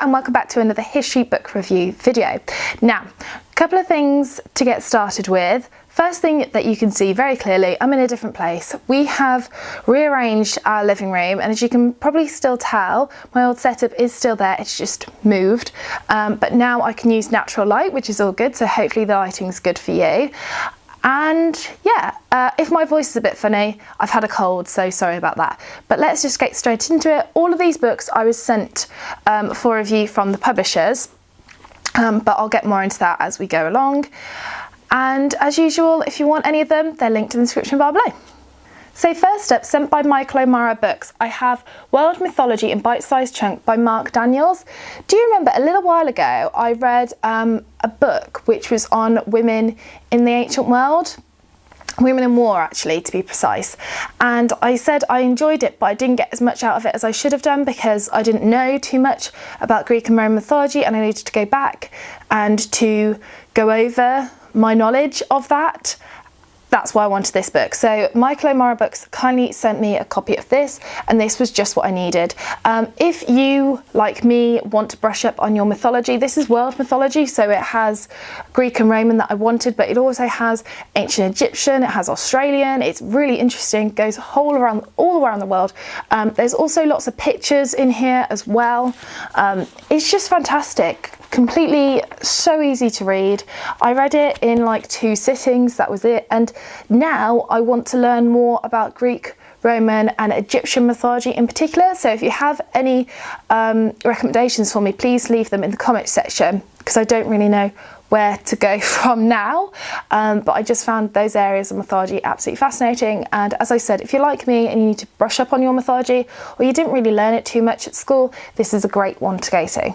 and welcome back to another history book review video. Now, a couple of things to get started with. First thing that you can see very clearly, I'm in a different place. We have rearranged our living room, and as you can probably still tell, my old setup is still there, it's just moved. But now I can use natural light, which is all good, so hopefully the lighting's good for you. And yeah, if my voice is a bit funny, I've had a cold, so sorry about that. But let's just get straight into it. All of these books I was sent for review from the publishers, but I'll get more into that as we go along. And as usual, if you want any of them, they're linked in the description bar below. So first up, sent by Michael O'Mara Books, I have World Mythology in Bite-Sized Chunk by Mark Daniels. Do you remember a little while ago I read a book which was on women in the ancient world? Women in war, actually, to be precise. And I said I enjoyed it, but I didn't get as much out of it as I should have done because I didn't know too much about Greek and Roman mythology, and I needed to go back and to go over my knowledge of that. That's why I wanted this book. So Michael O'Mara Books kindly sent me a copy of this, and this was just what I needed. If you, like me, want to brush up on your mythology, this is world mythology, so it has Greek and Roman that I wanted, but it also has ancient Egyptian, it has Australian. It's really interesting, goes all around the world. There's also lots of pictures in here as well. It's just fantastic. Completely so easy to read. I read it in like 2 sittings, that was it. And now I want to learn more about Greek, Roman and Egyptian mythology in particular. So if you have any recommendations for me, please leave them in the comment section, because I don't really know where to go from now. But I just found those areas of mythology absolutely fascinating. And as I said, if you're like me and you need to brush up on your mythology, or you didn't really learn it too much at school, this is a great one to go to.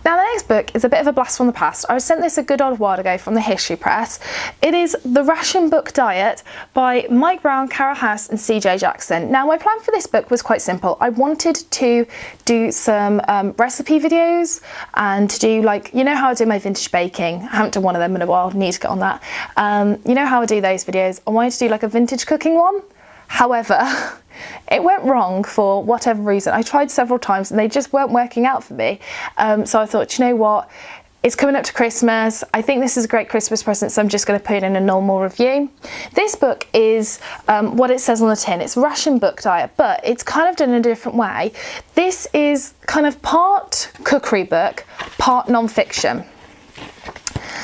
Now, the next book is a bit of a blast from the past. I was sent this a good old while ago from the History Press. It is The Ration Book Diet by Mike Brown, Carol House and CJ Jackson. Now, my plan for this book was quite simple. I wanted to do some recipe videos and to do, like, you know how I do my vintage baking? I haven't done one of them in a while, need to get on that. You know how I do those videos? I wanted to do like a vintage cooking one. However, it went wrong for whatever reason. I tried several times and they just weren't working out for me. So I thought, you know what? It's coming up to Christmas. I think this is a great Christmas present, so I'm just going to put in a normal review. This book is what it says on the tin. It's Ration Book Diet, but it's kind of done in a different way. This is kind of part cookery book, part non-fiction.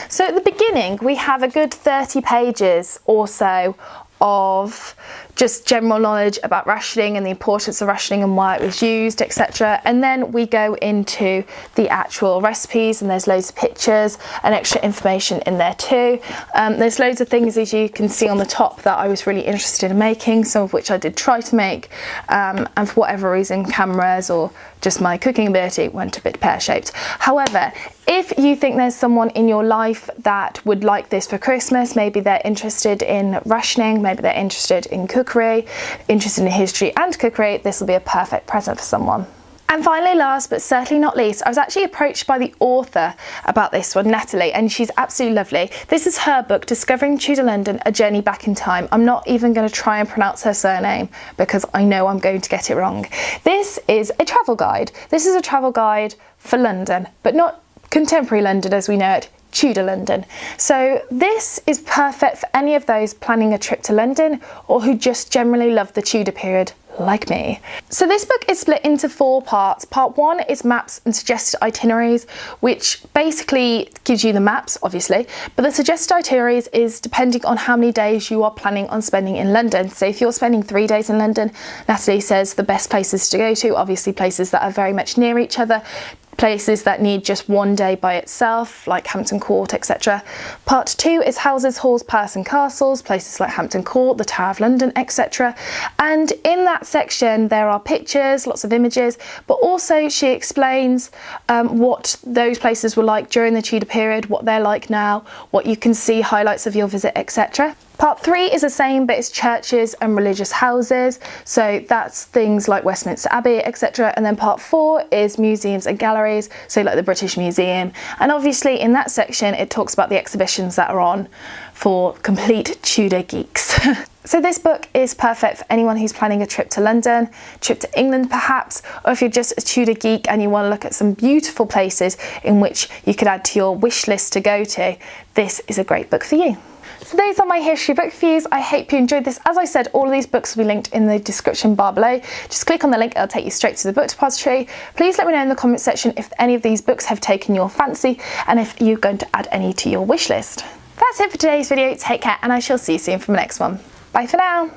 So at the beginning, we have a good 30 pages or so of just general knowledge about rationing and the importance of rationing and why it was used, etc. And then we go into the actual recipes, and there's loads of pictures and extra information in there too. There's loads of things, as you can see on the top, that I was really interested in making, some of which I did try to make, and for whatever reason, cameras or just my cooking ability went a bit pear-shaped. However, if you think there's someone in your life that would like this for Christmas, maybe they're interested in rationing, maybe they're interested in cookery, interested in history and cookery, this will be a perfect present for someone. And finally, last but certainly not least, I was actually approached by the author about this one, Natalie, and she's absolutely lovely. This is her book, Discovering Tudor London, A Journey Back in Time. I'm not even going to try and pronounce her surname because I know I'm going to get it wrong. This is a travel guide. This is a travel guide for London, but not contemporary London as we know it, Tudor London. So this is perfect for any of those planning a trip to London or who just generally love the Tudor period like me. So this book is split into 4 parts. Part 1 is maps and suggested itineraries, which basically gives you the maps, obviously, but the suggested itineraries is depending on how many days you are planning on spending in London. So if you're spending 3 days in London, Natalie says the best places to go to, obviously places that are very much near each other, places that need just 1 day by itself, like Hampton Court, etc. Part 2 is houses, halls, palace and castles, places like Hampton Court, the Tower of London, etc. And in that section there are pictures, lots of images, but also she explains what those places were like during the Tudor period, what they're like now, what you can see, highlights of your visit, etc. Part 3 is the same, but it's churches and religious houses, so that's things like Westminster Abbey, etc. And then part 4 is museums and galleries, so like the British Museum. And obviously in that section it talks about the exhibitions that are on for complete Tudor geeks. So this book is perfect for anyone who's planning a trip to London, trip to England perhaps, or if you're just a Tudor geek and you want to look at some beautiful places in which you could add to your wish list to go to, this is a great book for you. So those are my history book reviews. I hope you enjoyed this. As I said, all of these books will be linked in the description bar below. Just click on the link, it'll take you straight to the book depository. Please let me know in the comment section if any of these books have taken your fancy and if you're going to add any to your wish list. That's it for today's video. Take care and I shall see you soon for the next one. Bye for now.